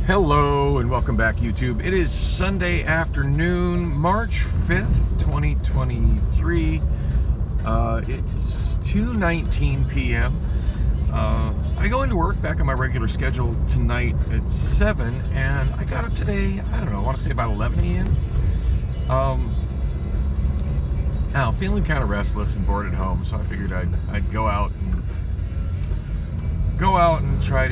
Hello and welcome back, YouTube. It is Sunday afternoon, March 5th, 2023. It's 2:19 p.m. I go into work back on my regular schedule tonight at 7, and I got up today, I don't know, I want to say about 11 a.m. Now, feeling kind of restless and bored at home, so I figured I'd go out and try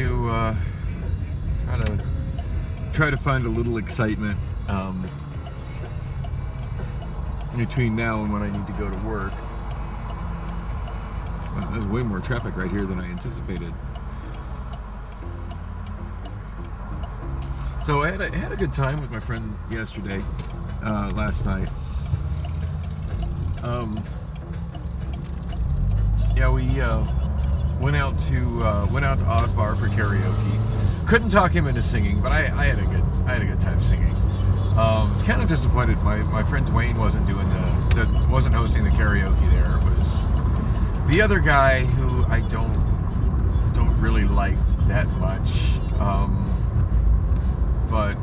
to find a little excitement between now and when I need to go to work. Well, there's way more traffic right here than I anticipated. So I had a good time with my friend yesterday, last night. We went out to Oz Bar for karaoke. Couldn't talk him into singing, but I had a good time singing. I was kind of disappointed my friend Dwayne wasn't hosting the karaoke there. It was the other guy who I don't really like that much. But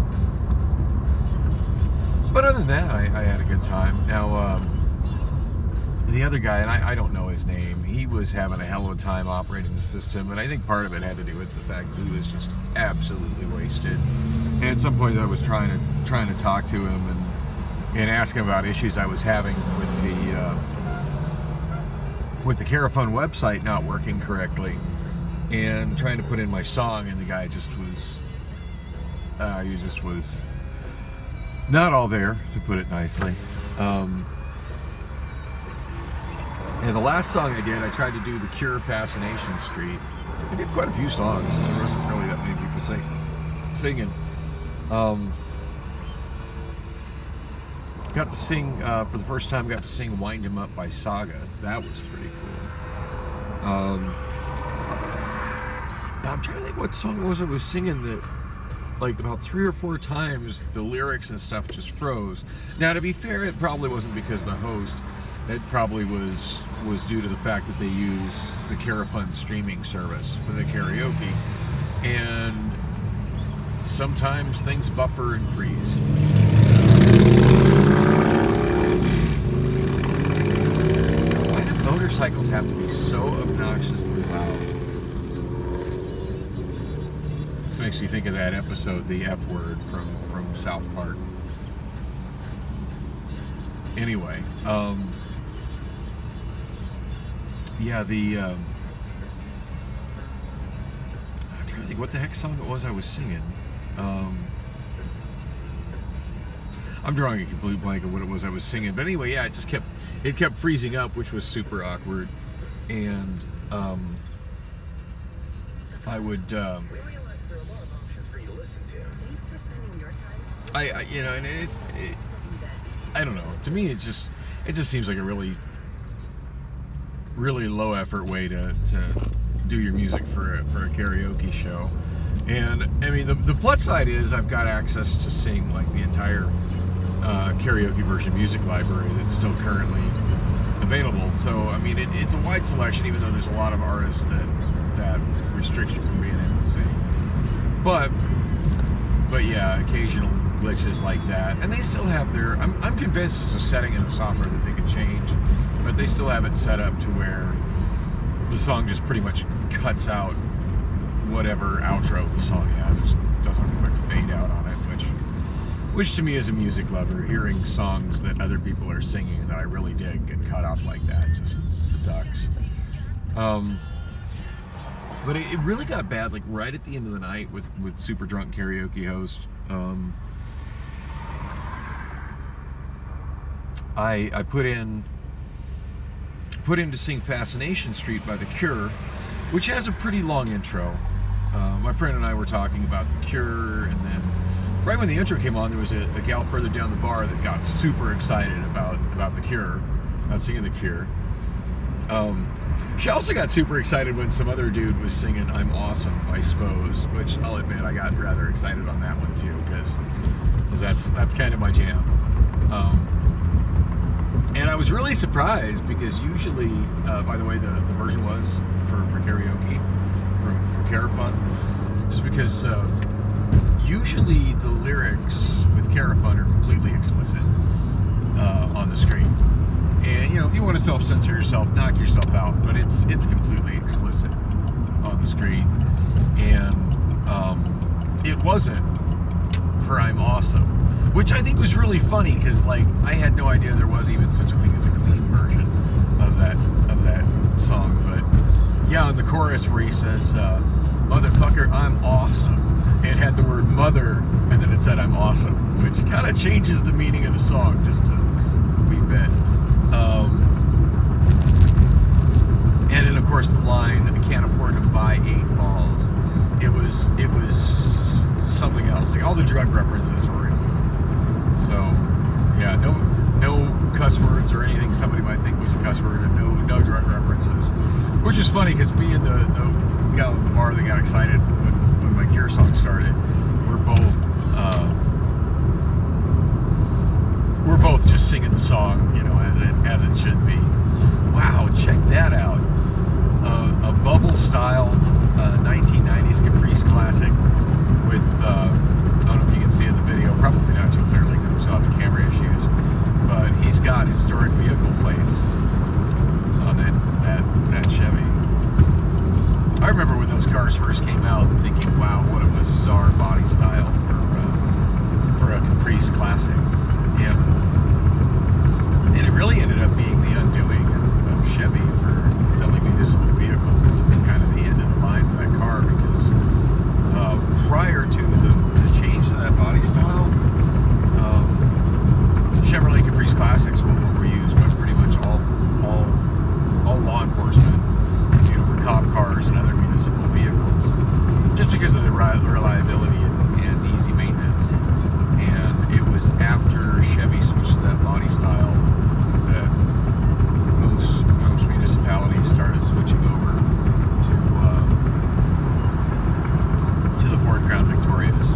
other than that, I had a good time. Now, the other guy, and I don't know his name, he was having a hell of a time operating the system, and I think part of it had to do with the fact that he was just absolutely wasted. And at some point I was trying to talk to him and ask him about issues I was having with the Carafun website not working correctly, and trying to put in my song, and the guy just was not all there, to put it nicely. And the last song I did, I tried to do The Cure, Fascination Street. I did quite a few songs. There wasn't really that many people singing. Got to sing, for the first time, got to sing Wind 'Em Up by Saga. That was pretty cool. Now I'm trying to think what song it was I was singing that, like, about 3 or 4 times the lyrics and stuff just froze. Now, to be fair, it probably wasn't because of the host. It probably was due to the fact that they use the Carafun streaming service for the karaoke, and sometimes things buffer and freeze. Why do motorcycles have to be so obnoxiously loud? This makes me think of that episode, The F Word, from South Park. Anyway, I'm trying to think what the heck song it was I was singing. I'm drawing a complete blank of what it was I was singing. But anyway, yeah, it kept freezing up, which was super awkward. And I would I don't know. To me, it just seems like a really low effort way to do your music for a karaoke show. And I mean, the plus side is I've got access to sing like the entire karaoke version music library that's still currently available. So I mean, it's a wide selection, even though there's a lot of artists that restrict you from being able to sing. But yeah, occasional glitches like that, and they still have their. I'm convinced it's a setting in the software that they can change, but they still have it set up to where the song just pretty much cuts out whatever outro the song has. It just does a quick fade out on it, which to me as a music lover, hearing songs that other people are singing that I really dig get cut off like that just sucks. But it really got bad, like right at the end of the night with Super Drunk Karaoke Host. I put in to sing Fascination Street by The Cure, which has a pretty long intro. My friend and I were talking about The Cure, and then right when the intro came on, there was a gal further down the bar that got super excited about The Cure, about singing The Cure. She also got super excited when some other dude was singing I'm Awesome by Spose, which I'll admit I got rather excited on that one too, because that's kind of my jam. And I was really surprised because usually, by the way, the version was for karaoke from Carafun, just because usually the lyrics with Carafun are completely explicit on the screen. And, if you want to self-censor yourself, knock yourself out, but it's completely explicit on the screen. And it wasn't for I'm Awesome, which I think was really funny, because, I had no idea there was even such a thing as a clean version of that song. But, yeah, in the chorus where he says, motherfucker, I'm awesome, it had the word mother, and then it said I'm awesome, which kind of changes the meaning of the song just a wee bit. And then, of course, the line, I can't afford to buy 8 balls. It was something else. All the drug references were removed. So, yeah, no cuss words or anything somebody might think was a cuss word, and no drug references. Which is funny, because me and the guy at the bar that got excited when my Cure song started, we're both just singing the song, as it should be. Wow, check that out. A bubble style 1990s Caprice classic with I don't know if you can see in the video, probably not too clearly because we saw the camera issues, but he's got historic vehicle plates on that Chevy. I remember when those cars first came out thinking, wow, what a bizarre body style for a Caprice classic. And it really ended up being the undoing of Chevy for selling municipal vehicles, kind of the end of the line for that car, because prior to the change to that body style, Chevrolet Caprice Classics were what were used by pretty much all law enforcement, for cop cars and other municipal vehicles, just because of the reliability and easy maintenance. And it was after Chevy switched to that body style that most municipalities started switching over to the Ford Crown Victorias.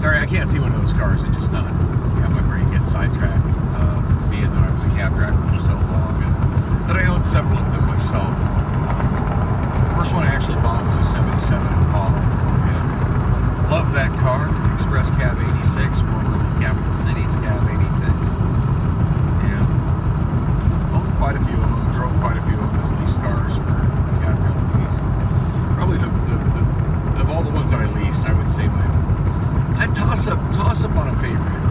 Sorry, I can't see one of those cars and just not have my brain get sidetracked, being that I was a cab driver for so long and that I owned several of them myself. The first one I actually bought was a 77 Impala. And loved that car, Express Cab 86, formerly Capital Cities Cab 86. And owned quite a few of them, drove quite a few of them as leased cars for cab companies. Probably of all the ones that I leased, I would say I'd toss up on a favorite.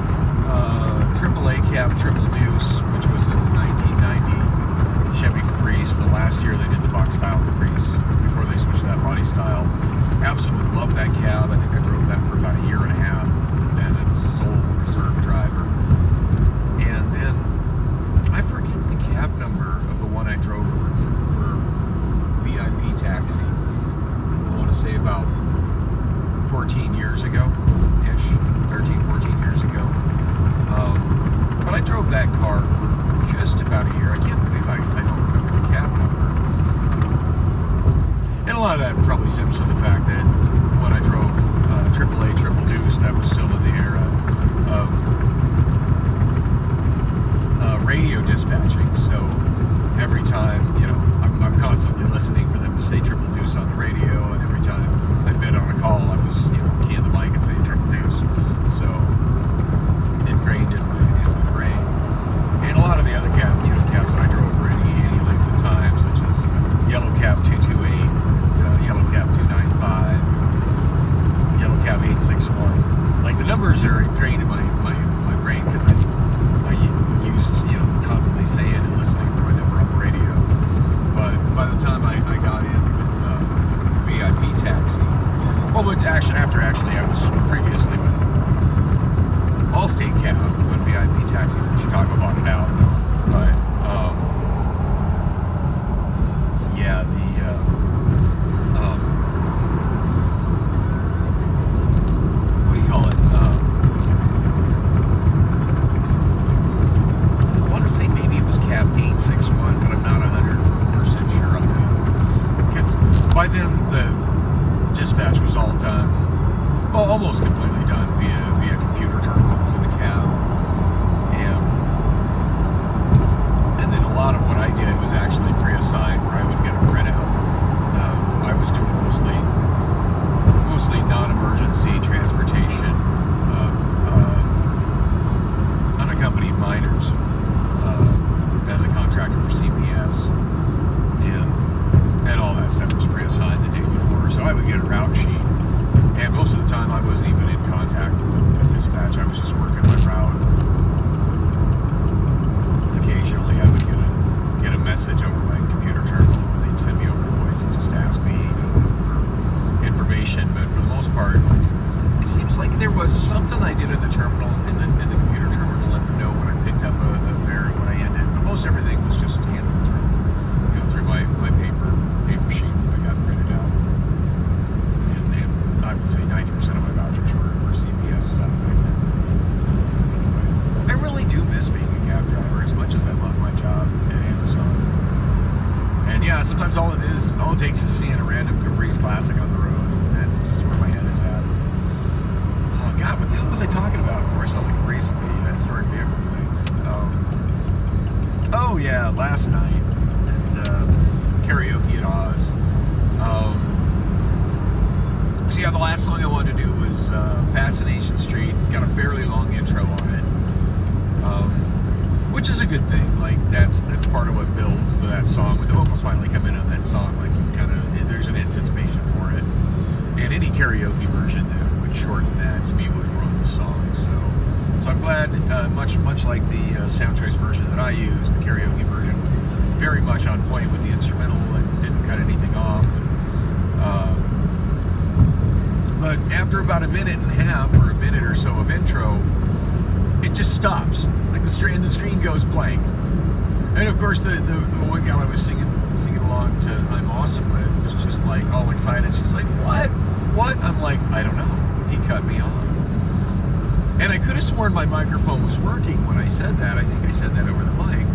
AAA cab Triple Deuce, which was a 1990 Chevy Caprice. The last year they did the box style Caprice before they switched to that body style. Absolutely loved that cab. I think I drove that for about a year and a half as its sole reserve driver. And then I forget the cab number of the one I drove for VIP taxi. I want to say about 14 years ago-ish, 13, 14 years ago. But I drove that car for just about a year. I can't believe I don't remember the cab number. And a lot of that probably stems from the fact that when I drove AAA Triple Deuce, that was still in the era of radio dispatching. So every time, I'm constantly listening for them to say Triple Deuce on the radio, and every time I bid on a call, I was, keying the mic and saying Triple Deuce. So ingrained in my brain. And a lot of the other cabs that I drove for any length of time, such as Yellow Cab 228, Yellow Cab 295, Yellow Cab 861. Like, the numbers are ingrained in my brain because I used, constantly saying and listening for my number on the radio. But by the time I got in with VIP taxi, after I was previously with Allstate Cab when VIP taxi from Chicago bought it out. But yeah, what do you call it? I want to say maybe it was Cab 861, but I'm not 100% sure on that. Because by then the dispatch was all done, well, almost completely done via computer terminals in the cab. And then a lot of what I did was actually pre-assigned, where I would get a printout of, I was doing mostly non-emergency emergency transportation of unaccompanied minors as a contractor for CPS, and all that stuff was pre-assigned the day before. So I would get a route sheet, and most of the time I wasn't even in contact with dispatch. I was just working my route. Occasionally, I would get a message over my computer terminal, and they'd send me over to voice and just ask me, for information. But for the most part, it seems like there was something I did in the terminal, in the computer terminal, let them know when I picked up a fare and when I ended. But most everything was just handled through my paper sheets that I got printed out. And I would say 90% of my vouchers were CPS stuff back then. Anyway, I really do miss being a cab driver as much as I love my job at Amazon. And yeah, sometimes all it takes is seeing a random Caprice Classic on the road. That's just where my head is at. Oh God, what the hell was I talking about before I saw the Caprice with the historic vehicle plates? Oh yeah, last night at karaoke at Oz. So yeah, the last song I wanted to do was Fascination Street. It's got a fairly long intro on it, which is a good thing. Like that's part of what builds to that song. When the vocals finally come in on that song, like there's an anticipation for it. And any karaoke version that would shorten that, to me, would ruin the song. So I'm glad, much like the sound choice version that I used, the karaoke version was very much on point with the instrumental and didn't cut anything off. But after about a minute and a half or a minute or so of intro, it just stops. Like the screen goes blank. And of course, the one gal I was singing along to "I'm Awesome" with was just like all excited. She's like, "What? What?" I'm like, "I don't know. He cut me off." And I could have sworn my microphone was working when I said that. I think I said that over the mic.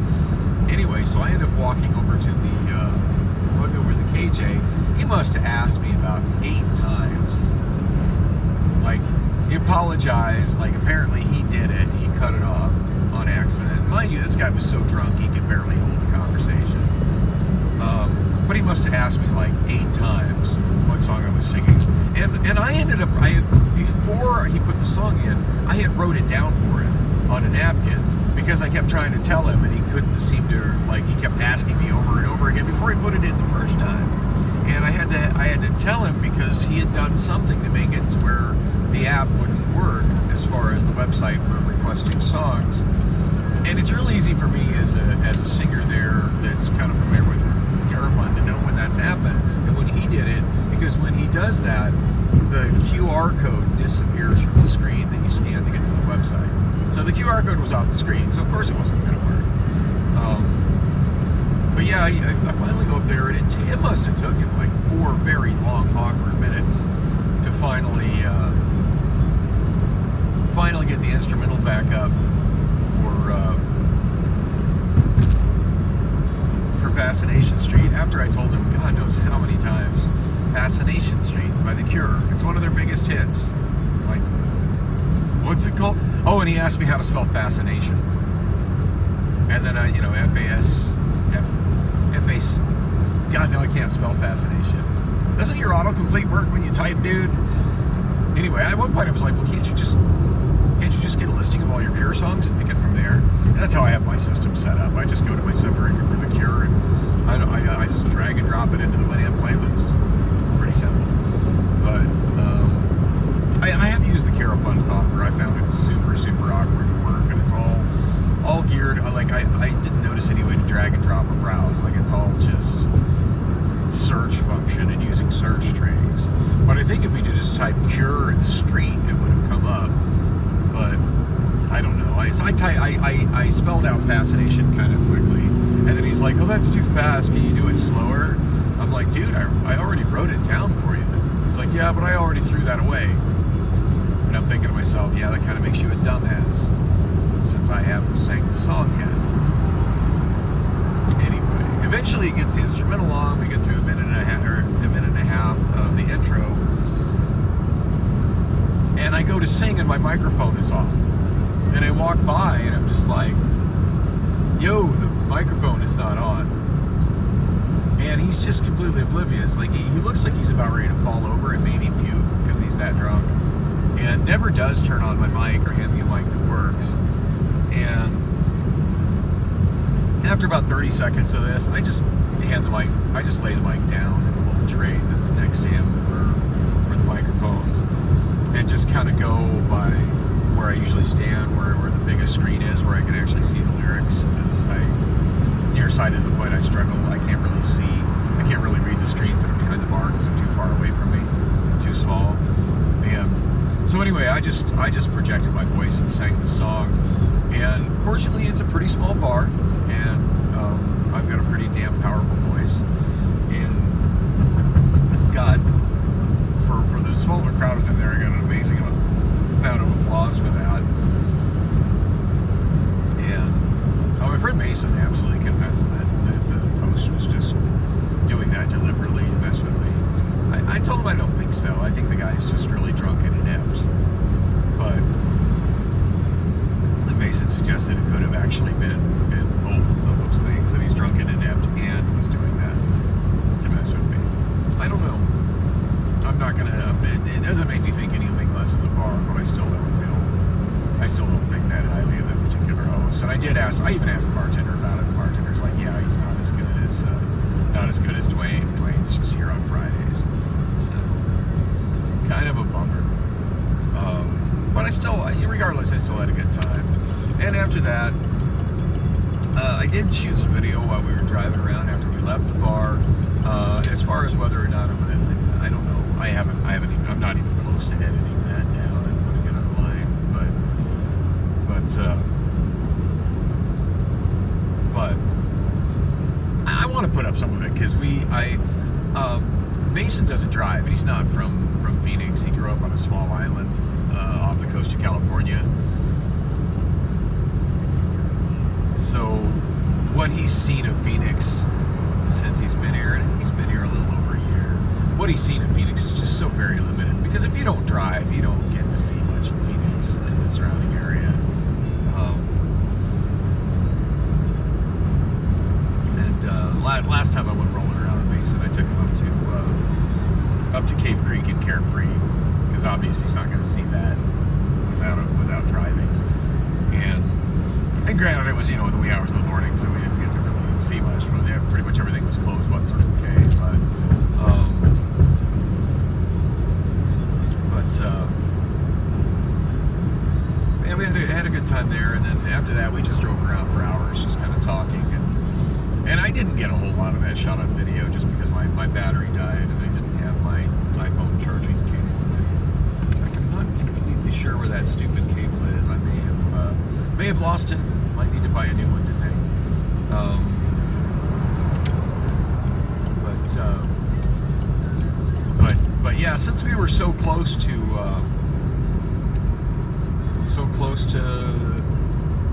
Anyway, so I ended up walking over to the KJ. He must have asked me about 8 times. Like, he apologized. Like, apparently he did it. He cut it off on accident. Mind you, this guy was so drunk he could barely hold a conversation. But he must have asked me like 8 times what song I was singing. And I ended up, before he put the song in, I had wrote it down for him on a napkin because I kept trying to tell him and he couldn't seem to, like, he kept asking me over and over again before he put it in the first time. And I had to tell him because he had done something to make it to where the app wouldn't work as far as the website for requesting songs. And it's real easy for me as a singer there that's kind of familiar with Caravan to know when that's happened and when he did it, because when he does that, the QR code disappears from the screen that you scan to get to the website. So the QR code was off the screen, so of course it wasn't going to work. But yeah, I finally go up there, and it must have took him like 4 very long, awkward minutes to finally get the instrumental back up for Fascination Street. After I told him, God knows how many times, Fascination Street by The Cure. It's one of their biggest hits. Like, what's it called? Oh, and he asked me how to spell fascination. And then F-A-S, God, no, I can't spell fascination. Doesn't your autocomplete work when you type, dude? Anyway, at one point I was like, well, can't you just get a listing of all your Cure songs and pick it from there? That's how I have my system set up. I just go to my subdirectory for The Cure, and I just drag and drop it into the Winamp playlist. Pretty simple. But I have used the Caravan software. I found it super, super awkward to work, and it's all geared. Like I didn't notice any way to drag and drop or browse. Like it's all just search function and using search strings. But I think if we did just type Cure and Street, it would have come up. But I don't know. I spelled out fascination kind of quickly, and then he's like, "Oh, that's too fast. Can you do it slower?" I'm like, "Dude, I already wrote it down for you." He's like, "Yeah, but I already threw that away." And I'm thinking to myself, yeah, that kind of makes you a dumbass, since I haven't sang the song yet. Anyway, eventually it gets the instrumental on. We get through a minute and a half of the intro, and I go to sing, and my microphone is off. And I walk by, and I'm just like, "Yo, the microphone is not on." And he's just completely oblivious. Like he looks like he's about ready to fall over and maybe puke because he's that drunk, and never does turn on my mic or hand me a mic that works. And after about 30 seconds of this, I just lay the mic down in a little tray that's next to him for the microphones, and just kind of go by where I usually stand, where the biggest screen is, where I can actually see the lyrics, because nearsighted to the point I struggle. I can't really read the screens that are behind the bar because they're too far away from me, and too small. And so anyway, I just projected my voice and sang the song. And fortunately, it's a pretty small bar, and I've got a pretty damn powerful voice. And God, for the smaller crowd was in there, I got an amazing amount of applause for that. And my friend Mason absolutely convinced that the host was just doing that deliberately to mess with me. I told him I don't think so. I think the guy's just really drunk and inept. But Mason suggested it could have actually been both of those things, that he's drunk and inept and was doing that to mess with me. I don't know. I'm not gonna. It doesn't make me think anything less of the bar, but I still don't think that highly of that particular host. And I even asked the bartender about it. The bartender's like, yeah, he's not as good as Dwayne. Dwayne's just here on Fridays. So, kind of a bummer. But regardless, I still had a good time. And after that, I did shoot some video while we were driving around after we left the bar. As far as whether or not I don't know. I'm not even close to editing that down and putting it online. But I want to put up some of it, because Mason doesn't drive, and he's not from Phoenix. He grew up on a small island off the coast of California. So what he's seen of Phoenix since he's been here, and he's been here a little over a year, what he's seen of Phoenix is just so very limited, because if you don't drive, you don't get to see much of Phoenix and the surrounding area. Last time I went rolling around in Mason, I took him up to Cave Creek and Carefree, because obviously he's not going to see that without driving. And granted, it was in the wee hours of the morning, so we didn't get to really see much. But yeah, pretty much everything was closed but Circle K. Yeah, we had a good time there, and then after that, we just drove around for hours, just kind of talking. And I didn't get a whole lot of that shot on video, just because my battery died and I didn't have my iPhone charging cable with me. In fact, I'm not completely sure where that stupid cable is. I may have lost it. Might need to buy a new one today. But yeah, since we were so close to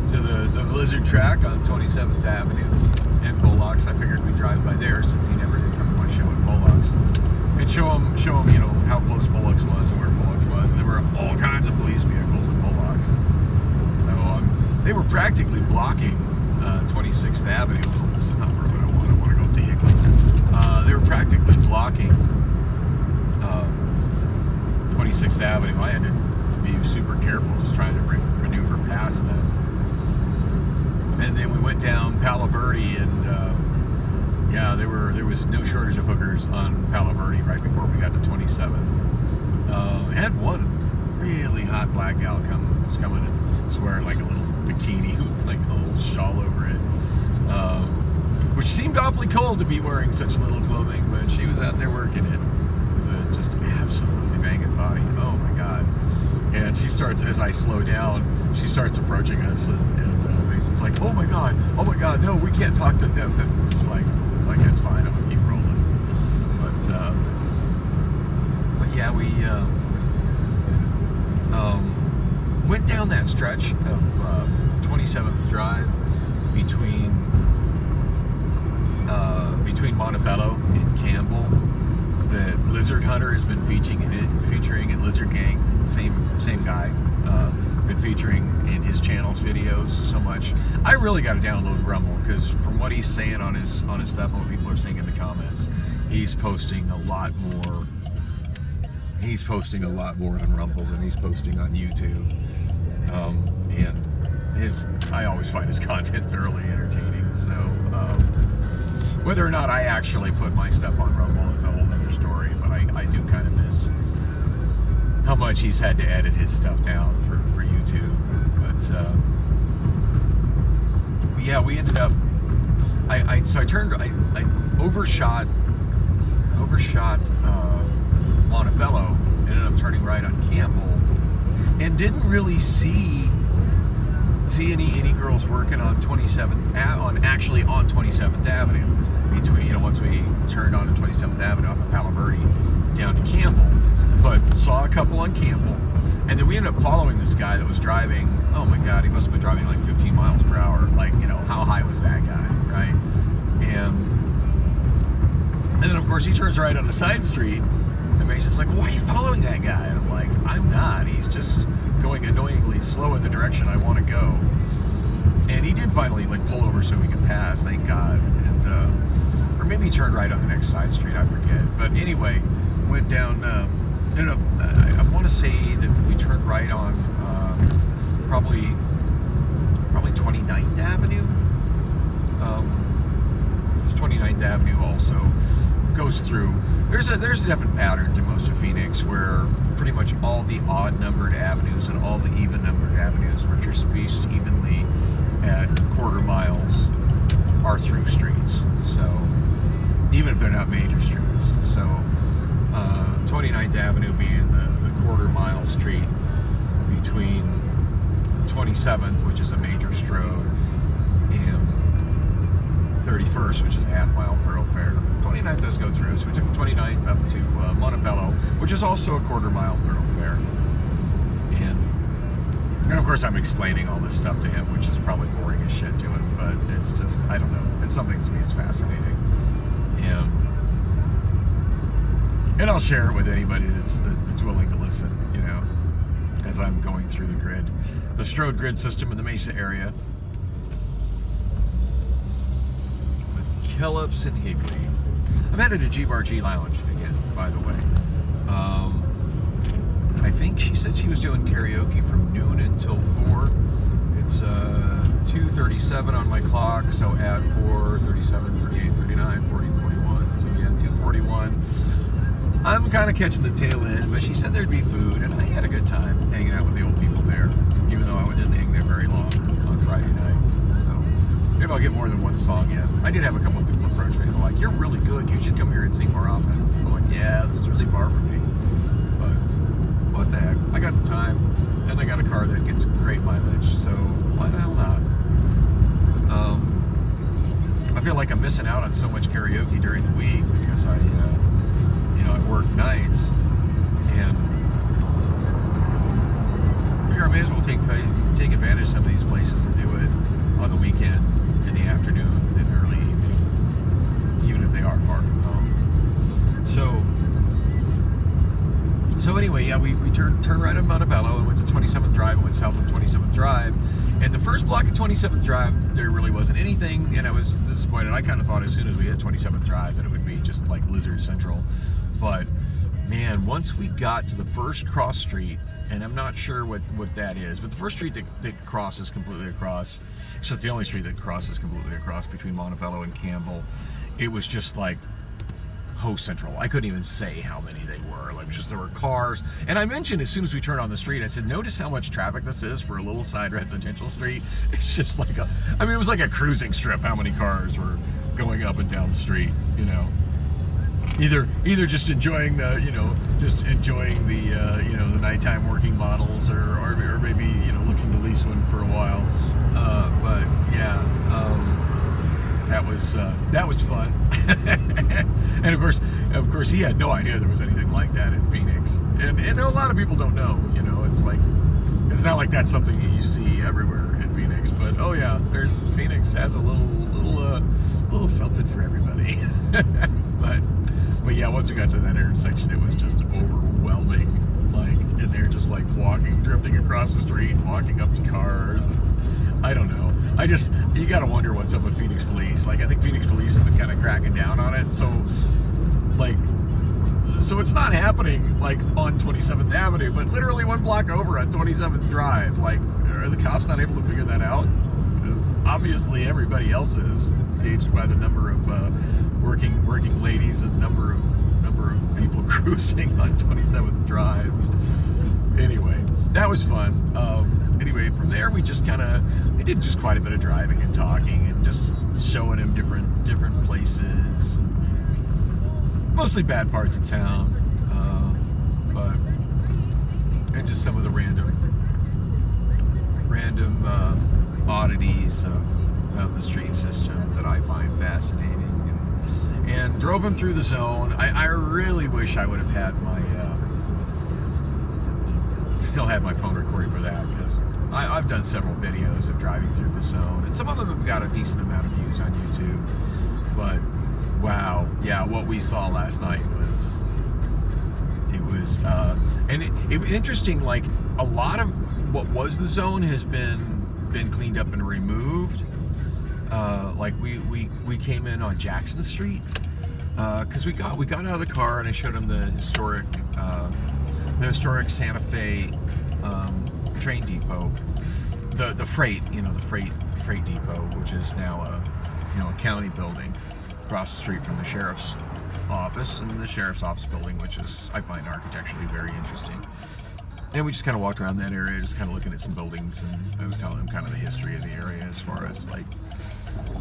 the Lizard track on 27th Avenue in Bullocks, I figured we'd drive by there, since he never did come to my show in Bullocks, and show him how close Bullocks was and where Bullocks was. And there were all kinds of police vehicles in Bullocks, so they were practically blocking 26th Avenue. This is not where I want to go dig. They were practically blocking 26th Avenue. I had to be super careful, just trying to maneuver past them. And then we went down Palo Verde, and there was no shortage of hookers on Palo Verde right before we got to 27th. I had one really hot black gal was coming and was wearing like a little bikini with like a little shawl over it, which seemed awfully cold to be wearing such little clothing, but she was out there working it with a just absolutely banging body. Oh my God. And she starts, as I slow down, she starts approaching us, and Mason's like, oh my God, no, we can't talk to them. And it's like, it's fine, I'm gonna keep rolling. But yeah, we went down that stretch of 27th Drive between Montebello and Campbell that Lizard Hunter has been featuring in Lizard Gang. Same guy, been featuring in his channel's videos so much. I really got to download Rumble, because from what he's saying on his stuff and what people are saying in the comments, he's posting a lot more he's posting a lot more on Rumble than he's posting on YouTube. And I always find his content thoroughly entertaining. So whether or not I actually put my stuff on Rumble is a whole other story, but I do kind of miss how much he's had to edit his stuff down for YouTube. But yeah, we ended up, I overshot Montebello, ended up turning right on Campbell, and didn't really see any girls working on 27th on 27th Avenue between, once we turned on to 27th Avenue off of Palo Verde down to Campbell, but saw a couple on Campbell. And then we ended up following this guy that was driving, oh my God, he must have been driving like 15 miles per hour. Like, how high was that guy, right? And then, of course, he turns right on the side street, and Mason's like, why are you following that guy? And I'm like, I'm not. He's just going annoyingly slow in the direction I want to go. And he did finally, pull over so we could pass, thank God. And, or maybe he turned right on the next side street, I forget. But anyway, went down, I want to say that we turned right on probably 29th Avenue. This 29th Avenue also goes through. There's a definite pattern through most of Phoenix where pretty much all the odd numbered avenues and all the even numbered avenues, which are spaced evenly at quarter miles, are through streets. So even if they're not major streets. So 29th Avenue being the quarter mile street between 27th, which is a major strode, and 31st, which is a half-mile thoroughfare. 29th does go through, so we took 29th up to Montebello, which is also a quarter-mile thoroughfare. And of course, I'm explaining all this stuff to him, which is probably boring as shit to him, but it's just, I don't know. It's something to me is fascinating. And I'll share it with anybody that's willing to listen, as I'm going through the grid. The Strode grid system in the Mesa area. McKellips and Higley. I'm headed to G-Bar G Lounge again, by the way. I think she said she was doing karaoke from noon until 4. It's 2:37 on my clock, so add 4, 37, 38, 39, 40, 41. So yeah, 2:41. I'm kind of catching the tail end, but she said there'd be food, and I had a good time hanging out with the old people there, even though I didn't hang there very long on Friday night. So maybe I'll get more than one song in. I did have a couple of people approach me. They're like, you're really good. You should come here and sing more often. I'm like, yeah, this is really far from me. But what the heck? I got the time, and I got a car that gets great mileage, so why the hell not? I feel like I'm missing out on so much karaoke during the week because I work nights, and I figure I may as well take advantage of some of these places and do it on the weekend, in the afternoon, and early evening, even if they are far from home. So anyway, yeah, we turned right on Montebello and went to 27th Drive and went south of 27th Drive. And the first block of 27th Drive, there really wasn't anything, and I was disappointed. I kind of thought as soon as we hit 27th Drive that it would be just like Lizard Central. But man, once we got to the first cross street, and I'm not sure what that is, but the first street that crosses completely across, so it's the only street that crosses completely across between Montebello and Campbell, it was just like Ho Central. I couldn't even say how many they were. Like, just there were cars. And I mentioned as soon as we turned on the street, I said, notice how much traffic this is for a little side residential street. It's just like it was like a cruising strip, how many cars were going up and down the street, Either just enjoying the the nighttime working models, or maybe looking to lease one for a while. But yeah, that was fun. And of course, he had no idea there was anything like that in Phoenix, and a lot of people don't know. It's like, it's not like that's something that you see everywhere in Phoenix. But oh yeah, Phoenix has a little something for everybody. But yeah, once we got to that intersection, it was just overwhelming. And they're just drifting across the street, walking up to cars. I don't know. You gotta wonder what's up with Phoenix police. I think Phoenix police has been kind of cracking down on it. So, So it's not happening like on 27th Avenue, but literally 1 block over on 27th Drive. Like, are the cops not able to figure that out? Because obviously everybody else is, gauged by the number of working ladies and number of people cruising on 27th Drive. Anyway, that was fun. Anyway, from there we did just quite a bit of driving and talking and just showing him different places, mostly bad parts of town, and just some of the random oddities of the street system that I find fascinating, and drove him through the zone. I really wish I would have had still had my phone recording for that, because I've done several videos of driving through the zone, and some of them have got a decent amount of views on YouTube. But wow, yeah, what we saw last night was interesting. Like, a lot of what was the zone has been cleaned up and removed. Like we came in on Jackson Street, because we got out of the car and I showed him the historic Santa Fe train depot, the freight depot, which is now a county building across the street from the sheriff's office, and the sheriff's office building, which is, I find, architecturally very interesting. And we just kind of walked around that area, just kind of looking at some buildings, and I was telling him kind of the history of the area as far as like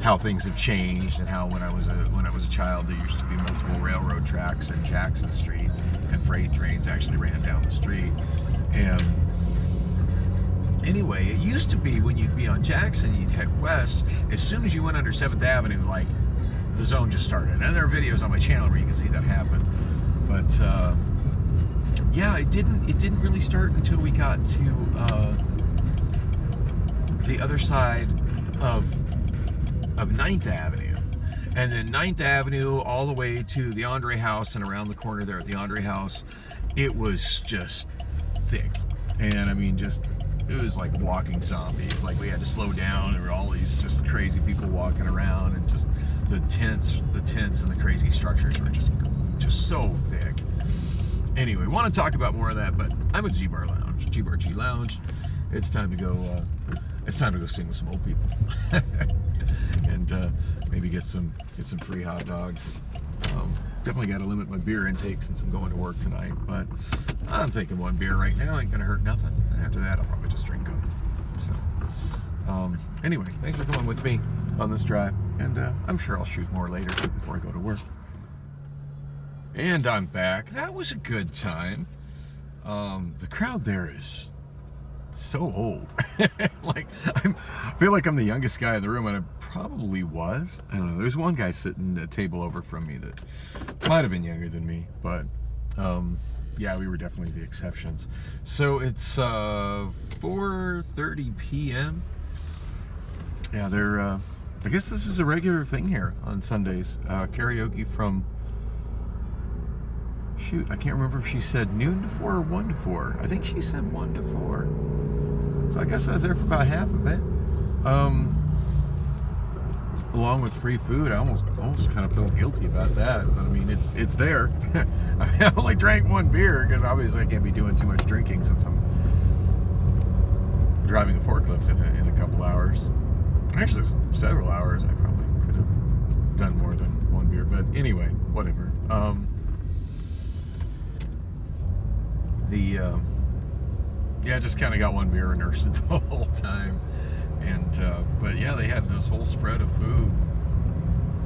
how things have changed, and how when I was a child there used to be multiple railroad tracks in Jackson Street, and freight trains actually ran down the street. And anyway, it used to be when you'd be on Jackson, you'd head west. As soon as you went under 7th Avenue, like, the zone just started. And there are videos on my channel where you can see that happen. But yeah, it didn't really start until we got to the other side of 9th Avenue. And then 9th Avenue all the way to the Andre House, and around the corner there at the Andre House, it was just thick. And I mean, it was like walking zombies. Like, we had to slow down. There were all these just crazy people walking around, and just the tents and the crazy structures were just so thick. Anyway, want to talk about more of that, but I'm at G-Bar Lounge. It's time to go. It's time to go sing with some old people, and maybe get some free hot dogs. Definitely got to limit my beer intake since I'm going to work tonight, but I'm thinking 1 beer right now ain't gonna hurt nothing. And after that, I'll probably just drink them. So, anyway, thanks for coming with me on this drive, and I'm sure I'll shoot more later before I go to work. And I'm back. That was a good time. The crowd there is so old. Like, I feel like I'm the youngest guy in the room, and I probably was. I don't know. There's one guy sitting a table over from me that might have been younger than me, but yeah, we were definitely the exceptions. So it's 4:30 p.m. Yeah, I guess this is a regular thing here on Sundays. Karaoke from, shoot, I can't remember if she said noon to 4 or 1 to 4. I think she said 1 to 4. So I guess I was there for about half of it. Along with free food. I almost kind of feel guilty about that. But I mean, it's there. I mean, I only drank 1 beer because obviously I can't be doing too much drinking since I'm driving a forklift in a couple hours. Actually, several hours. I probably could have done more than 1 beer. But anyway, whatever. Yeah, just kind of got 1 beer and nursed it the whole time. And but yeah, they had this whole spread of food.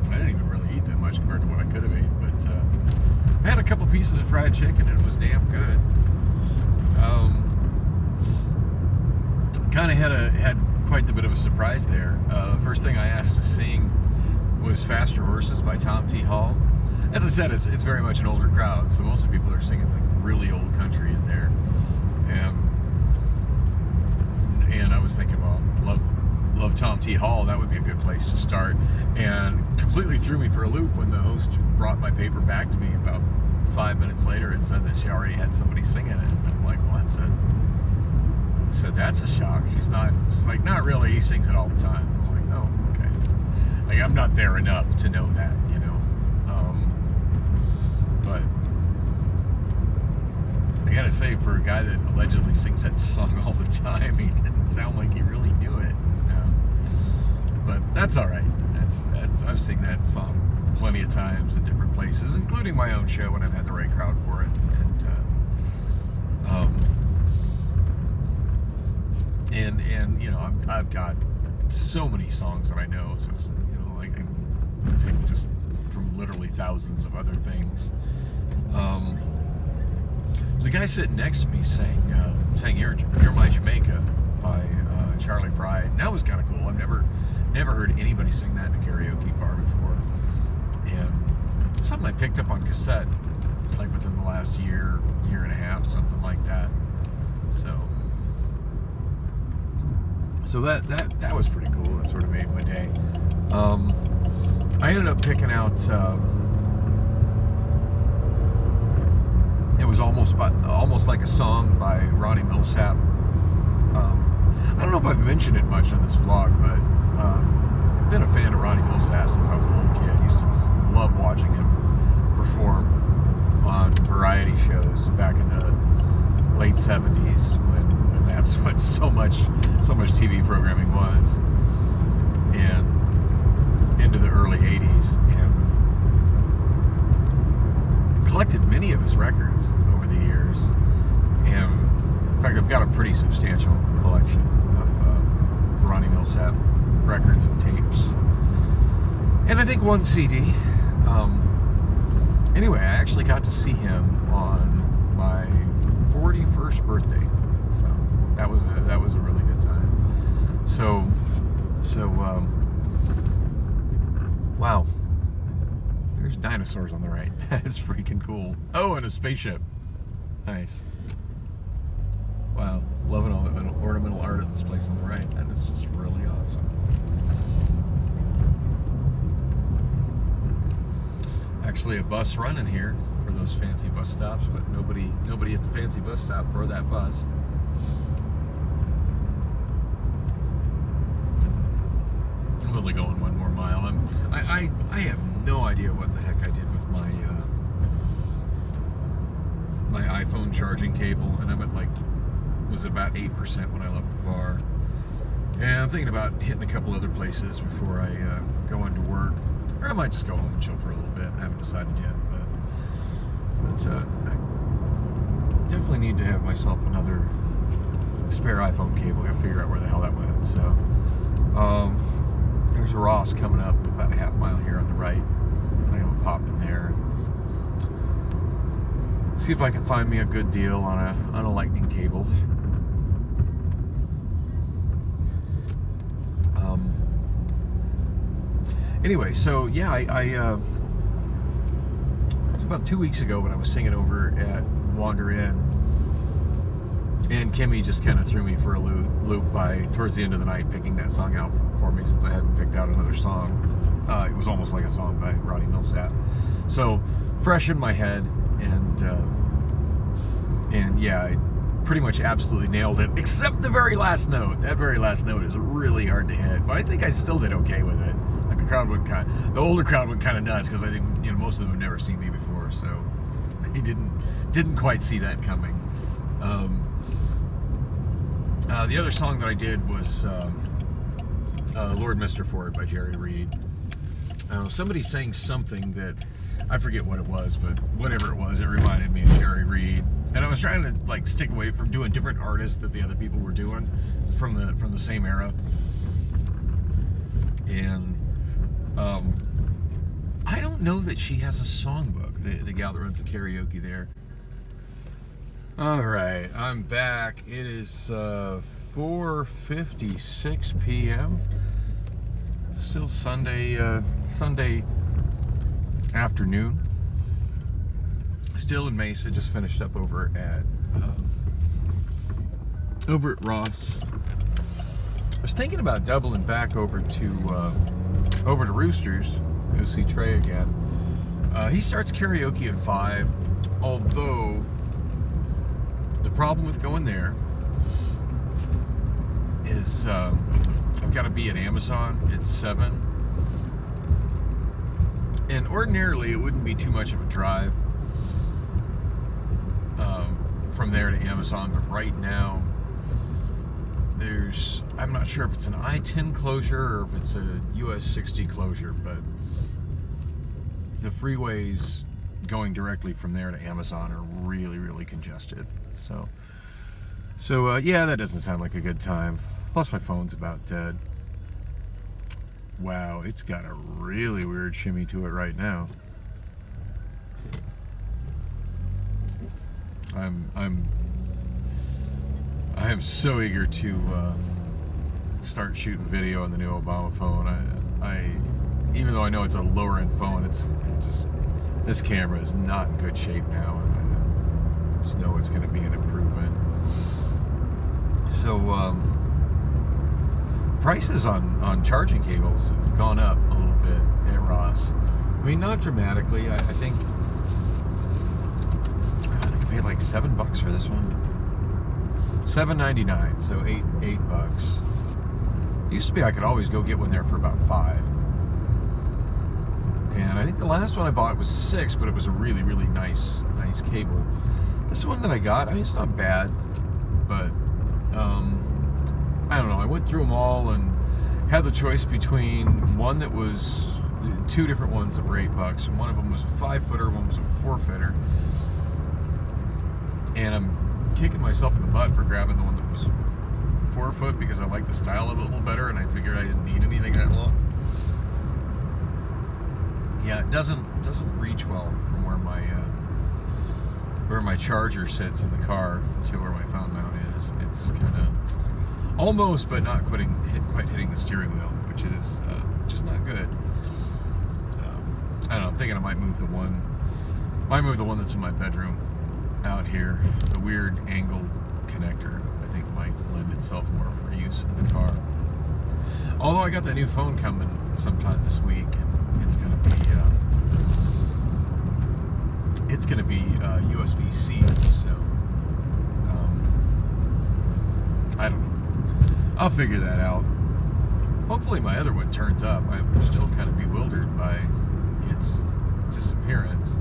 I didn't even really eat that much compared to what I could have ate, but I had a couple pieces of fried chicken and it was damn good. Kind of had quite a bit of a surprise there. First thing I asked to sing was "Faster Horses" by Tom T. Hall. As I said, it's very much an older crowd, so most of the people are singing like really old country in there. And I was thinking, well, love Tom T. Hall. That would be a good place to start. And completely threw me for a loop when the host brought my paper back to me about 5 minutes later and said that she already had somebody singing it. And I'm like, well, I said, that's a shock. She's like, not really. He sings it all the time. I'm like, oh, okay. Like, I'm not there enough to know that, you know. But gotta say, for a guy that allegedly sings that song all the time, he didn't sound like he really knew it. So, but that's all right. I've sung that song plenty of times in different places, including my own show when I've had the right crowd for it. And you know, I've got so many songs that I know. So it's, you know, like I pick just from literally thousands of other things. The guy sitting next to me sang "You're My Jamaica" by Charlie Pride. And that was kind of cool. I've never heard anybody sing that in a karaoke bar before, and something I picked up on cassette like within the last year and a half, something like that. So that was pretty cool. That sort of made my day. I ended up picking out. It was almost like a song by Ronnie Millsap. I don't know if I've mentioned it much on this vlog, but I've been a fan of Ronnie Millsap since I was a little kid. I used to just love watching him perform on variety shows back in the late 70s when that's what so much TV programming was, and into the early 80s, and collected many of his records over the years. And in fact, I've got a pretty substantial collection of Ronnie Millsap records and tapes, and I think one CD. Anyway, I actually got to see him on my 41st birthday, so that was a really good time. So wow, there's dinosaurs on the right. That's freaking cool. Oh, and a spaceship. Nice. Wow, loving all the ornamental art of this place on the right. That is just really awesome. Actually, a bus running here for those fancy bus stops, but nobody at the fancy bus stop for that bus. I'm only going one more mile. I have no idea what the heck I did with my iPhone charging cable, and I'm at was about 8% when I left the bar. And I'm thinking about hitting a couple other places before I go into work. Or I might just go home and chill for a little bit. I haven't decided yet, but I definitely need to have myself another spare iPhone cable. I gotta figure out where the hell that went. So, there's a Ross coming up about a half mile here on the right. I think I'm gonna pop in there. See if I can find me a good deal on a lightning cable. Anyway, so yeah, it was about 2 weeks ago when I was singing over at Wander Inn, and Kimmy just kind of threw me for a loop by, towards the end of the night, picking that song out for me since I hadn't picked out another song. It was almost like a song by Ronnie Millsap. So, fresh in my head, and yeah, I pretty much absolutely nailed it, except the very last note. That very last note is really hard to hit, but I think I still did okay with it. Like the older crowd went kind of nuts, because I think, you know, most of them have never seen me before, so they didn't quite see that coming. The other song that I did was Lord Mr. Ford by Jerry Reed. Somebody sang something that, I forget what it was, but whatever it was, it reminded me of Jerry Reed. And I was trying to stick away from doing different artists that the other people were doing from the same era. And I don't know that she has a songbook, the gal that runs the karaoke there. Alright, I'm back. It is 4:56 p.m. Still Sunday afternoon. Still in Mesa. Just finished up over at Ross. I was thinking about doubling back over to Roosters. Go see Trey again. He starts karaoke at 5, although the problem with going there is I've got to be at Amazon at 7, and ordinarily it wouldn't be too much of a drive from there to Amazon, but right now I'm not sure if it's an I-10 closure or if it's a US 60 closure, but the freeways going directly from there to Amazon are really, really congested. So yeah, that doesn't sound like a good time. Plus my phone's about dead. Wow, it's got a really weird shimmy to it right now. I am so eager to start shooting video on the new Obama phone. I even though I know it's a lower end phone, it's just, this camera is not in good shape now, and I just know it's going to be an improvement. So prices on charging cables have gone up a little bit at Ross. I mean, not dramatically. I think I paid like $7 for this one. $7.99, so $8. It used to be I could always go get one there for about $5. And I think the last one I bought was $6, but it was a really, really nice cable. This one that I got, I mean, it's not bad, but I don't know. I went through them all and had the choice between one that was two different ones that were $8, and one of them was a 5-footer, one was a 4-footer. And I'm kicking myself in the butt for grabbing the one that was 4-foot because I like the style of it a little better, and I figured I didn't need anything that long. Yeah, it doesn't reach well from where my charger sits in the car to where my phone mount is. It's kind of almost, but not quite hitting the steering wheel, which is just not good. I don't know. I'm thinking I might move the one that's in my bedroom out here. The weird angled connector, I think, might lend itself more for use in the car. Although I got that new phone coming sometime this week, and it's gonna be USB-C. So I don't know. I'll figure that out. Hopefully my other one turns up. I'm still kind of bewildered by its disappearance.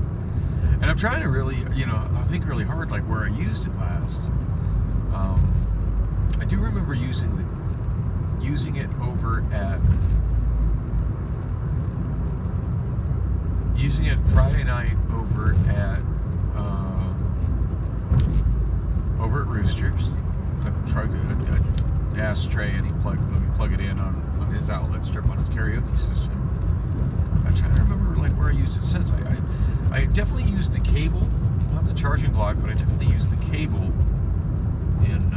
And I'm trying to really, I think really hard, like where I used it last. I do remember using it Friday night over at Roosters. I plugged an ashtray and let me plug it in on his outlet strip on his karaoke system. I'm trying to remember like where I used it since. I definitely used the cable, not the charging block, but I definitely used the cable in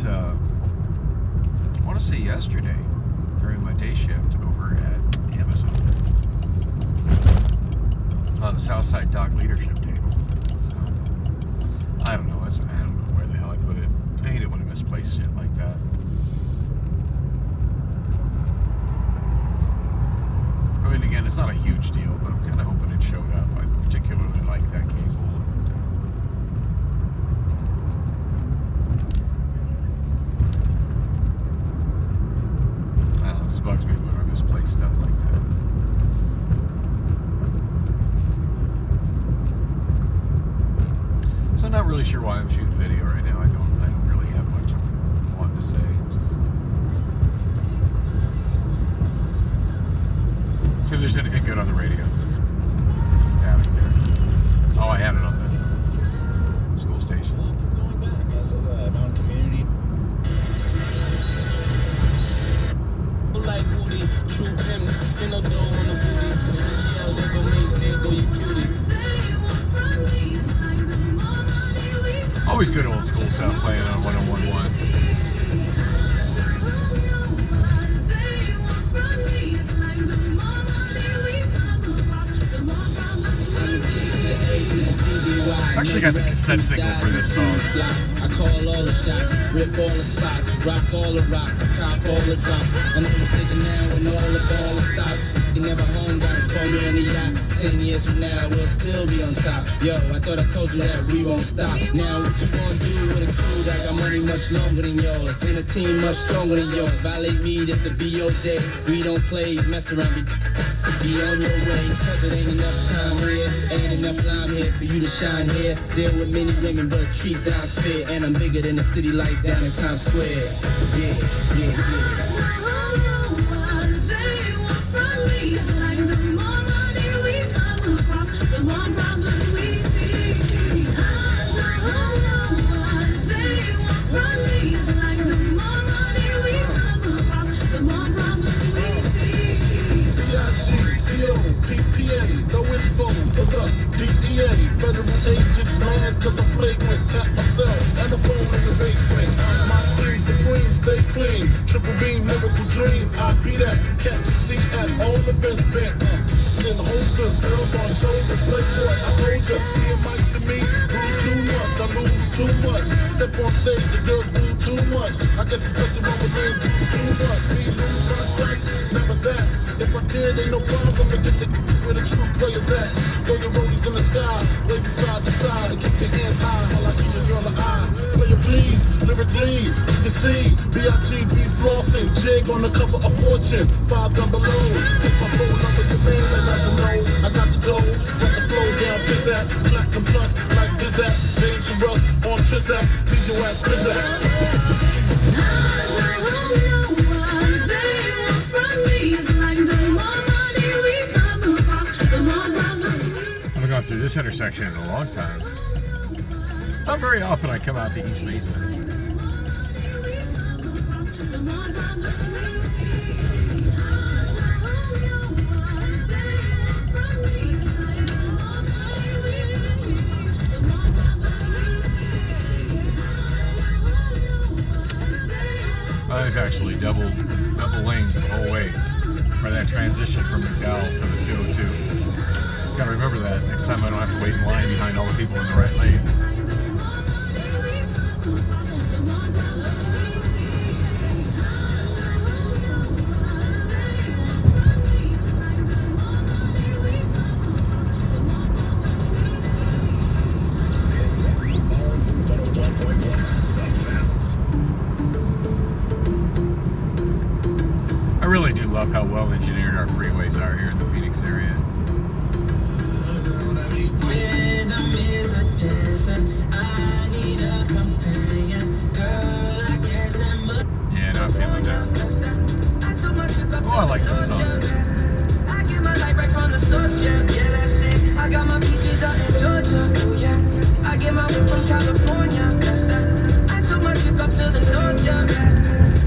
I want to say yesterday during my day shift over at Amazon on the Southside Dock leadership table. So I don't know. I don't know where the hell I put it. I hate it when I misplace shit like that. I mean, again, it's not a huge deal, but I'm kind of hoping it showed up. I particularly like that cable. It just bugs me when I misplace stuff like that. So I'm not really sure why I'm shooting video right now. I don't really have much I want to say. Just see if there's anything good on the radio. It's static there. Oh, I had it on the school station. This is a mountain community. Like booty, true pimp, spin no dough on the booty. Yeah, they go make, there go you cutie. Always good old school stuff playing on 101.1. I actually got the cassette single for this song. I call all the shots, rip all the spots, rock all the rocks, cop all the drops. I'm taking now when all the ball stops. You never home, gotta call me on the yacht. 10 years from now, we'll still be on top. Yo, I thought I told you that we won't stop. Now, what you gonna do with a crew that got money much longer than yours? And a team much stronger than yours. Violate me, this'll be your day. We don't play, mess around, be on your way. Cause it ain't enough time here, ain't enough time here for you to shine here. Deal with many women, but treat down fair. And I'm bigger than the city lights down in Times Square. Yeah. Federal agents mad cause I'm flagrant. Tap myself and the phone in the basement. My team supreme, stay clean. Triple beam, miracle dream. I be that. Catch a seat at all events bent. In holsters, girls on shoulders. Playboy, I told ya. Me and Mike to me, lose too much. I lose too much. Step on stage, the girls do too much. I guess it's cause the wrong with me, too much. Me lose my touch, never that. If I did, ain't no problem to get the where the true players at. Throw your rollies in the sky, waving side to side, and keep your hands high while I keep your girl in the eye. Player please, lyrically, you can see B.I.G.B. flossing, jig on the cover of Fortune, 5 double O. If my phone number your man, I got to know, I got to go. From the flow down, pizzazz, platinum plus, like Zizak, dangerous on Trizak, leave your ass pizzazz. Gone through this intersection in a long time. It's not very often I come out to East Mesa. There's actually double lanes the whole way for that transition from McDowell to the 202. Gotta remember that next time I don't have to wait in line behind all the people in the right lane. I really do love how well engineered our freeways are here in the Phoenix area. Yeah, not feeling that. Oh, I like this song. I get my light right from the source, yeah, that's it. I got my peaches out in Georgia, oh yeah. I get my whip from California, that's that. I took my trip up to the north, yeah.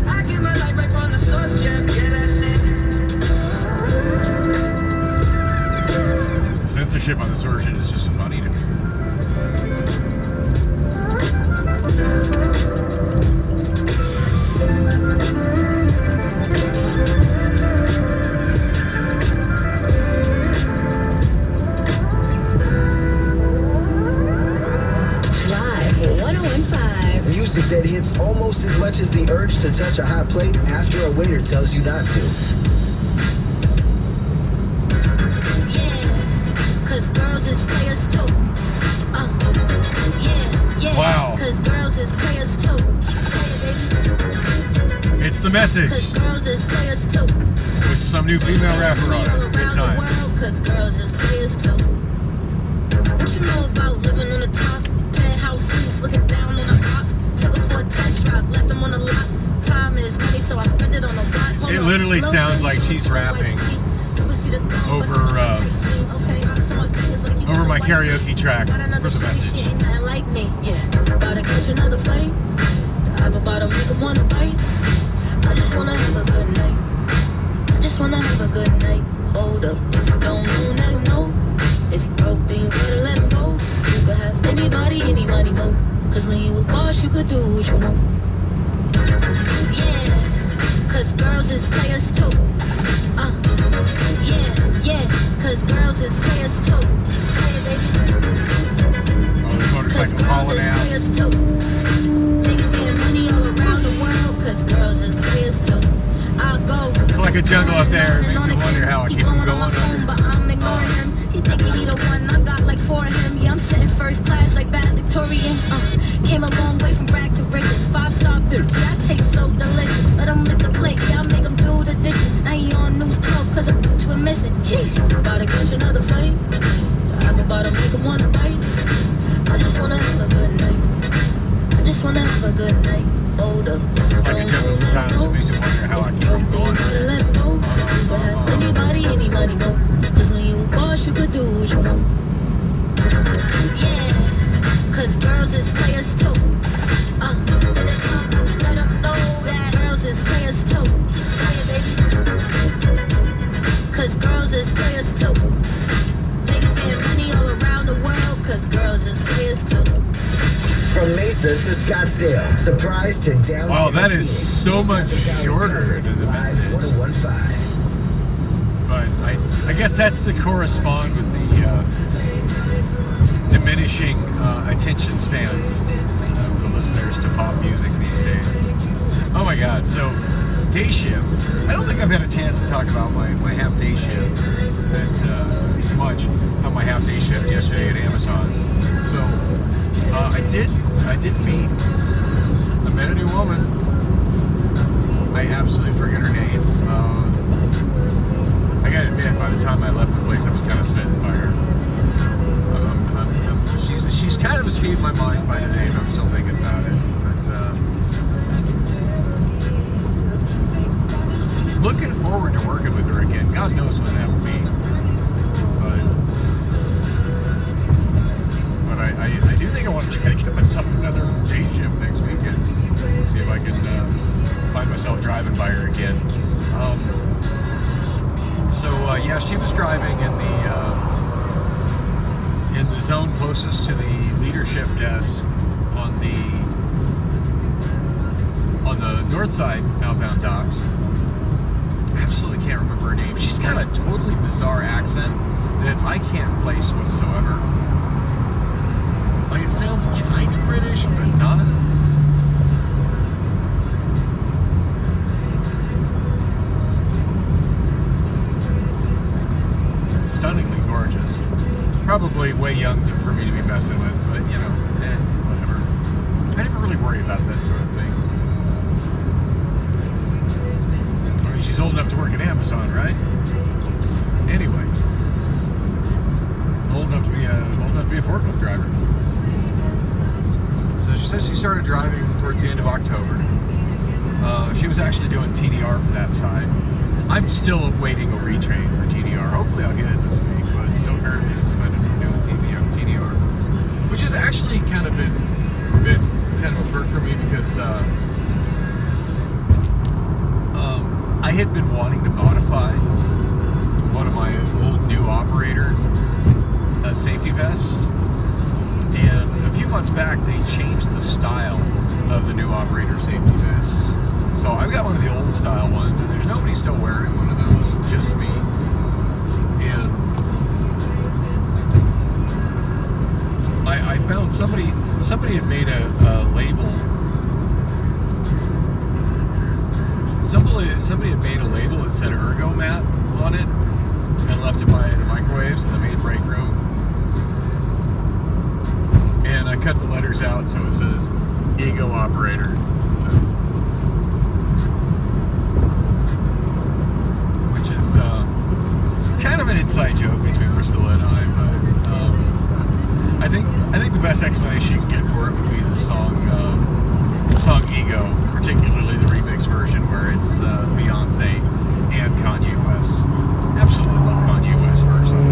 I get my light right from the source, yeah, that's it. Censorship on this version is just funny to me. Music that hits almost as much as the urge to touch a hot plate after a waiter tells you not to. Yeah, cause girls is players too. Yeah, Wow. Cause girls is players too. It's the message. Cause girls is players too. With some new female rapper on it. Good times. Cause girls is players too. What you know about living on the top? Penthouse suites, looking down on the box. Took her for a test drive, left them on the lot. Time is money, so I spend it on a watch. It literally sounds like she's rapping over my karaoke track for the message. Like me, yeah. About to catch another flame. I'm about to make them wanna bite. I just wanna have a good night. I just wanna have a good night. Hold up, if you don't know, let him know. If you broke, then you better let him go. You could have anybody, any money, no. Cause when you a boss, you could do what you want. Yeah, cause girls is players too. Yeah, cause girls is players too. Oh, this motorcycle's hauling ass. Niggas getting money all around the world, cause girls is players too. I'll go. It's like a jungle up there. It makes you wonder how I keep them going under. But I'm ignoring him. He think Came a long way from brag to riches. 5-star bitch, yeah, I taste so delicious. Let them lick the plate, yeah, I make them do the dishes. Now you on news 12 cause a bitch we're missing. Jeez, about to catch another fight. I'm about to make them wanna bite. I just wanna have a good night. I just wanna have a good night. Hold up. I can tell you sometimes it makes you wonder how I keep Don't going. gotta let it go. You can have anybody, any money, no. Cause when you a boss, you could do what you want. Yeah, cause girls is players too. And it's time to let them know that girls is players too. Cause girls is players too. Niggas getting money all around the world, cause girls is players too. From Mesa to Scottsdale, surprise to downtown. Wow, that is so much shorter than the message. 1015. But I guess that's to correspond with the diminishing attention spans of the listeners to pop music these days. Oh my God, so day shift. I don't think I've had a chance to talk about my half day shift that much on my half day shift yesterday at Amazon. So I did meet, I met a new woman. I absolutely forget her name. I gotta admit, by the time I left the place, I was kind of smitten by her. She's kind of escaped my mind by the name. I'm still thinking about it. But looking forward to working with her again. God knows when that will be. But I do think I want to try to get myself another day shift next weekend. See if I can find myself driving by her again. So yeah, she was driving in the zone closest to the leadership desk on the north side outbound docks. Absolutely can't remember her name. She's got a totally bizarre accent that I can't place whatsoever. Like, it sounds kind of British, but not. Stunningly gorgeous. Probably way young for me to be messing with, but you know, whatever. I never really worry about that sort of thing. I mean, she's old enough to work at Amazon, right? Anyway, old enough to be a forklift driver. So she says she started driving towards the end of October. She was actually doing TDR for that side. I'm still awaiting a retrain for TDR. Hopefully I'll get it this week, but it's still currently suspended from doing TDR, which has actually kind of been kind of a perk for me because I had been wanting to modify one of my old new operator safety vests, and a few months back they changed the style of the new operator safety vests. So I've got one of the old style ones, and there's nobody still wearing one of those, just me. And I found somebody had made a label. Somebody had made a label that said Ergomat on it and left it by the microwaves in the main break room. And I cut the letters out so it says Ego Operator. Kind of an inside joke between Priscilla and I, but I think the best explanation you can get for it would be the song Ego, particularly the remix version where it's Beyonce and Kanye West. Absolutely love Kanye West verse on it.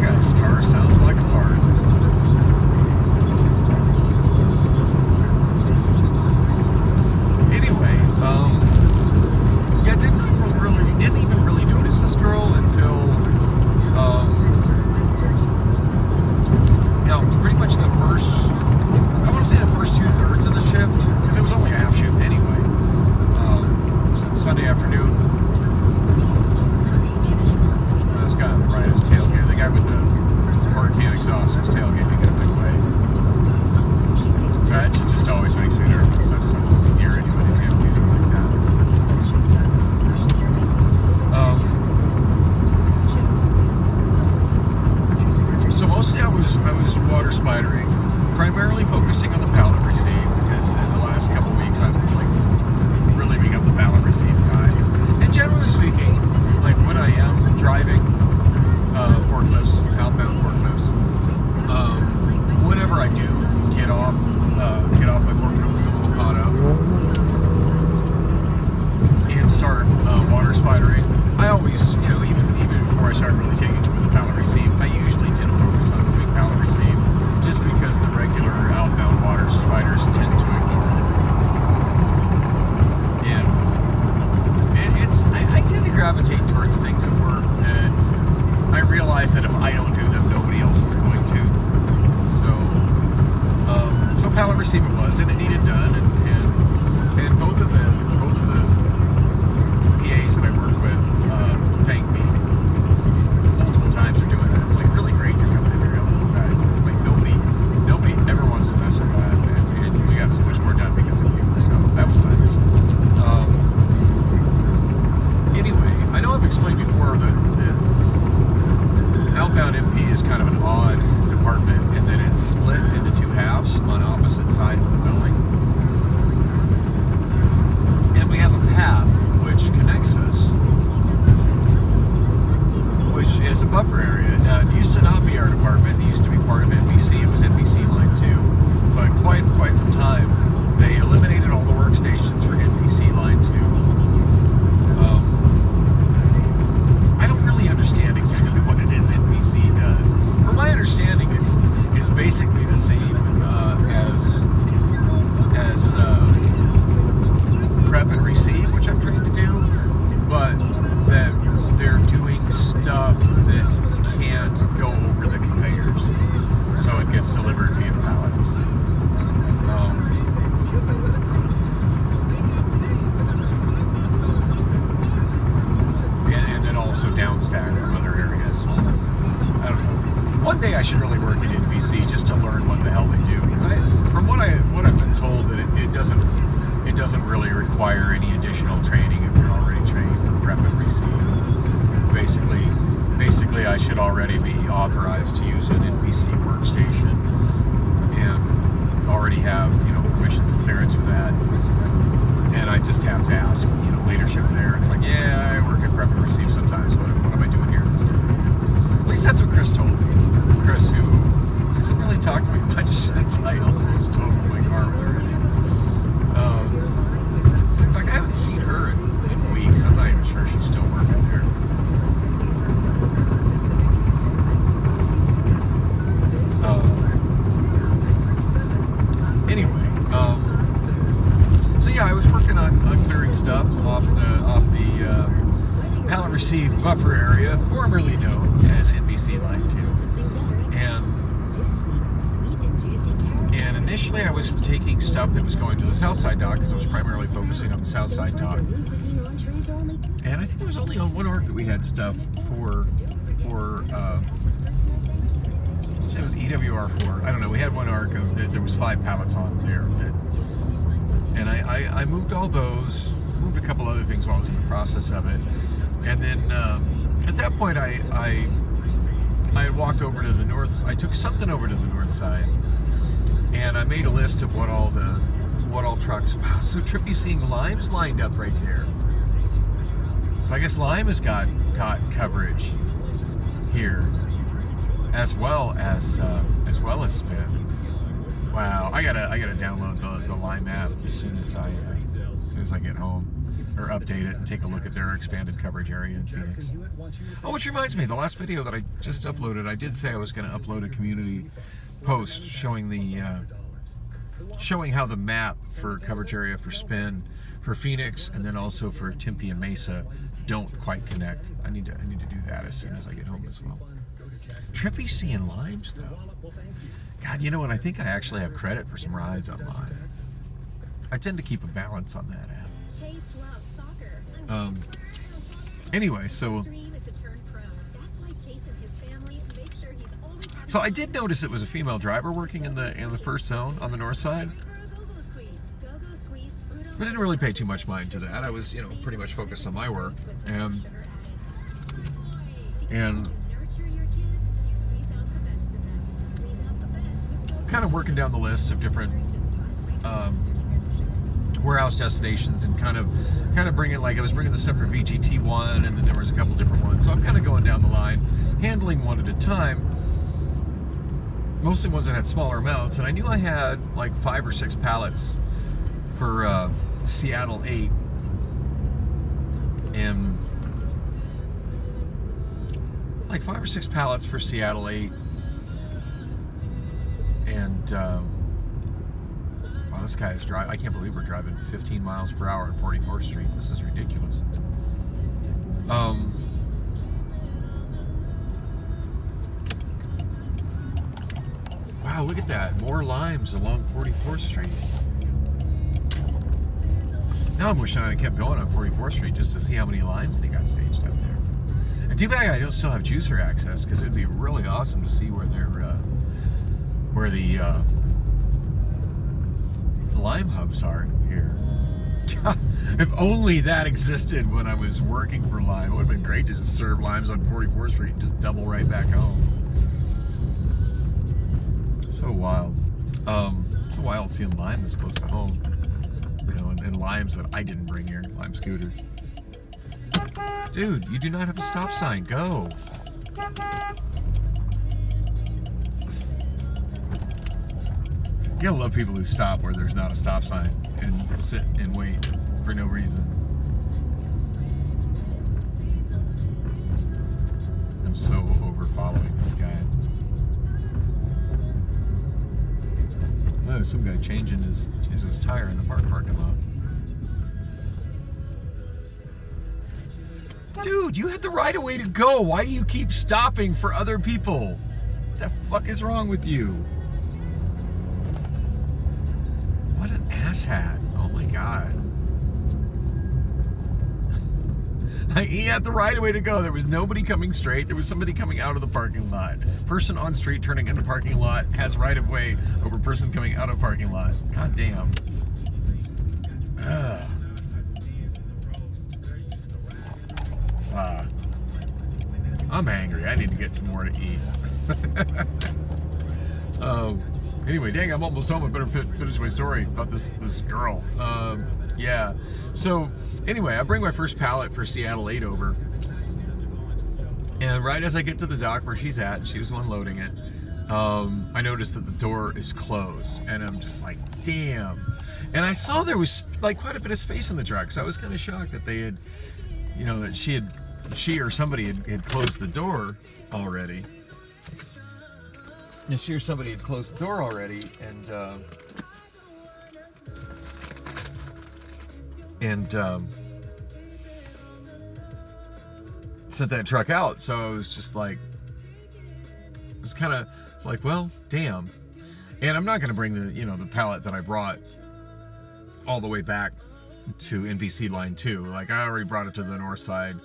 That guy's car sounds like a fart. Yeah, didn't even really notice this girl until, pretty much the first, I want to say the first 2/3 of the shift, because it was only a half shift anyway. Sunday afternoon. This guy on the right is tailgating. The guy with the fart can exhaust is tailgating in a big way. So that shit just always makes me nervous. I just don't want to hear anybody tailgating like that. explained before that outbound MP is kind of an odd department, and then it's split into two halves on opposite sides of the building. And we have a path which connects us, which is a buffer area. Now, it used to not be our department. It used to be part of NBC. It was NBC Line 2. But quite some time, they eliminated all the workstations for NBC Line 2. I don't really understand exactly what it is NBC does. From my understanding, it's basically the same as prep and receive, which I'm trained to do, but that they're doing stuff that can't go over the conveyors, so it gets delivered via pallets. And then also downstack from other areas. I don't know. One day I should really work at NBC just to learn what the hell they do. Because from what I've been told, that it doesn't really require any additional training if you're already trained for prep and receive. Basically, I should already be authorized to use an NBC workstation and already have permissions and clearance for that. And I just have to ask leadership there. It's like, yeah, I work at prep and receive sometimes. What am I doing here that's different? At least that's what Chris told me. Chris, who hasn't really talked to me much since I almost totaled my car with her in it. In fact, I haven't seen her in weeks. I'm not even sure she's still working there. Anyway, so yeah, I was working on clearing stuff off the pallet receive buffer area, formerly known as NBC Line 2. And initially I was taking stuff that was going to the south side dock, because I was primarily focusing on the south side dock. And I think there was only on one arc that we had stuff for it was EWR4. I don't know. We had one arc that there was 5 pallets on there. And I moved all those, moved a couple other things while I was in the process of it. And then at that point, I had walked over to the north. I took something over to the north side, and I made a list of what all trucks. Wow, so trippy seeing Lime's lined up right there. So I guess Lime has got coverage here, as well as Spin. Wow, I gotta download the Lime app as soon as I get home, or update it and take a look at their expanded coverage area in Phoenix. Oh, which reminds me, the last video that I just uploaded, I did say I was going to upload a community post showing how the map for coverage area for Spin, for Phoenix, and then also for Tempe and Mesa don't quite connect. I need to do that as soon as I get home as well. Trippy seeing Limes though. God, and I think I actually have credit for some rides on Lime. I tend to keep a balance on that app. Anyway, so I did notice it was a female driver working in the first zone on the north side. I didn't really pay too much mind to that. I was, pretty much focused on my work and kind of working down the list of different warehouse destinations, and kind of bringing, like I was bringing the stuff for VGT1, and then there was a couple different ones. So I'm kind of going down the line, handling one at a time. Mostly ones that had smaller amounts, and I knew I had like 5 or 6 pallets for Seattle 8, and like 5 or 6 pallets for Seattle 8, and wow, this guy is driving. I can't believe we're driving 15 miles per hour on 44th Street. This is ridiculous. Wow, look at that. More Limes along 44th Street. Now I'm wishing I kept going on 44th Street just to see how many Limes they got staged up there. And too bad I don't still have juicer access, because it'd be really awesome to see where the Lime hubs are here. If only that existed when I was working for Lime. It would have been great to just serve limes on 44th Street and just double right back home. So wild. So wild seeing Lime this close to home. You know, and limes that I didn't bring here. Lime scooters. Dude, you do not have a stop sign. Go. You gotta love people who stop where there's not a stop sign and sit and wait for no reason. I'm so over following this guy. Oh, some guy changing his tire in the parking lot. Dude, you had the right of way to go. Why do you keep stopping for other people? What the fuck is wrong with you? What an asshat. Oh my god. He had the right of way to go. There was nobody coming straight. There was somebody coming out of the parking lot. Person on street turning into parking lot has right of way over person coming out of parking lot. God damn. Ugh. I'm angry. I need to get some more to eat. Anyway, dang, I'm almost home. I better finish my story about this girl. Yeah. So, anyway, I bring my first pallet for Seattle 8 over. And right as I get to the dock where she's at, she was the one loading it, I noticed that the door is closed. And I'm just like, damn. And I saw there was like quite a bit of space in the truck. So I was kind of shocked that they had, you know, that she or somebody had closed the door already. And she or somebody had closed the door already, and sent that truck out. So I was just like, it was kind of like, well, damn. And I'm not going to bring the pallet that I brought all the way back to NBC line 2. Like, I already brought it to the north side.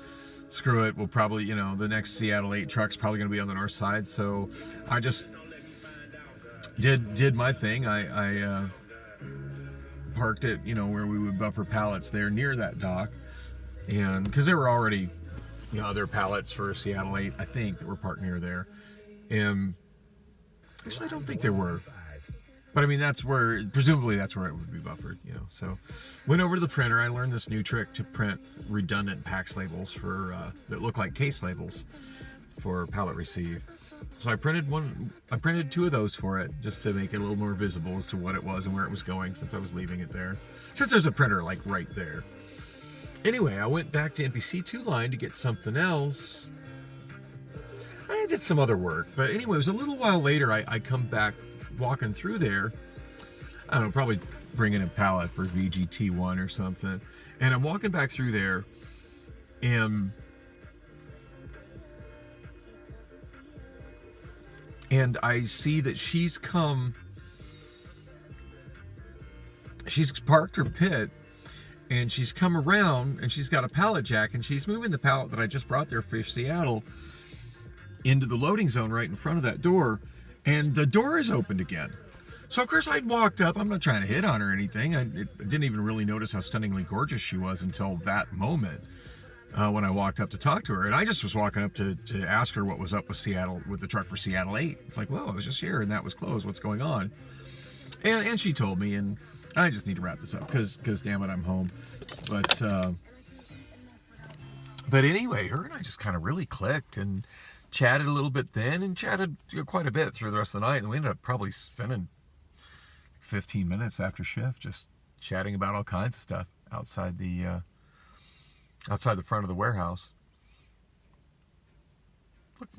Screw it. We'll probably, the next Seattle 8 truck's probably going to be on the north side. So I just did my thing. I parked it, where we would buffer pallets there near that dock. And because there were already, other pallets for Seattle 8, I think, that were parked near there. And actually, I don't think there were. But I mean, presumably that's where it would be buffered, So went over to the printer. I learned this new trick to print redundant PAX labels that look like case labels for pallet receive. So I printed 2 of those for it, just to make it a little more visible as to what it was and where it was going, since I was leaving it there. Since there's a printer like right there. Anyway, I went back to NBC 2 line to get something else. I did some other work, but anyway, it was a little while later. I come back walking through there. I don't know, probably bringing a pallet for VGT1 or something. And I'm walking back through there, and I see that she's parked her pit, and she's come around, and she's got a pallet jack, and she's moving the pallet that I just brought there for Seattle into the loading zone right in front of that door, and the door is opened again. So of course I'd walked up. I'm not trying to hit on her or anything. I didn't even really notice how stunningly gorgeous she was until that moment. When I walked up to talk to her, and I just was walking up to ask her what was up with the truck for Seattle 8. It's like, whoa, I was just here and that was closed. What's going on? And she told me, and I just need to wrap this up because damn it, I'm home. But anyway, her and I just kind of really clicked and chatted a little bit then, and chatted quite a bit through the rest of the night. And we ended up probably spending 15 minutes after shift just chatting about all kinds of stuff outside the front of the warehouse. Look,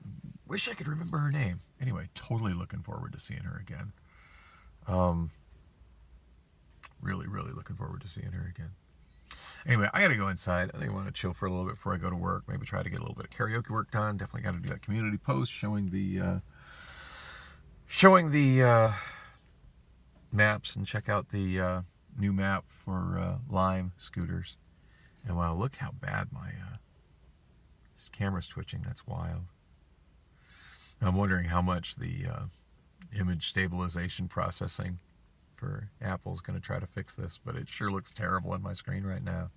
wish I could remember her name. Anyway, totally looking forward to seeing her again. Really, really looking forward to seeing her again. Anyway, I gotta go inside. I think I want to chill for a little bit before I go to work. Maybe try to get a little bit of karaoke work done. Definitely got to do that community post showing the maps, and check out the new map for Lime scooters. And wow, look how bad my this camera's twitching. That's wild. I'm wondering how much the image stabilization processing for Apple's going to try to fix this, but it sure looks terrible on my screen right now.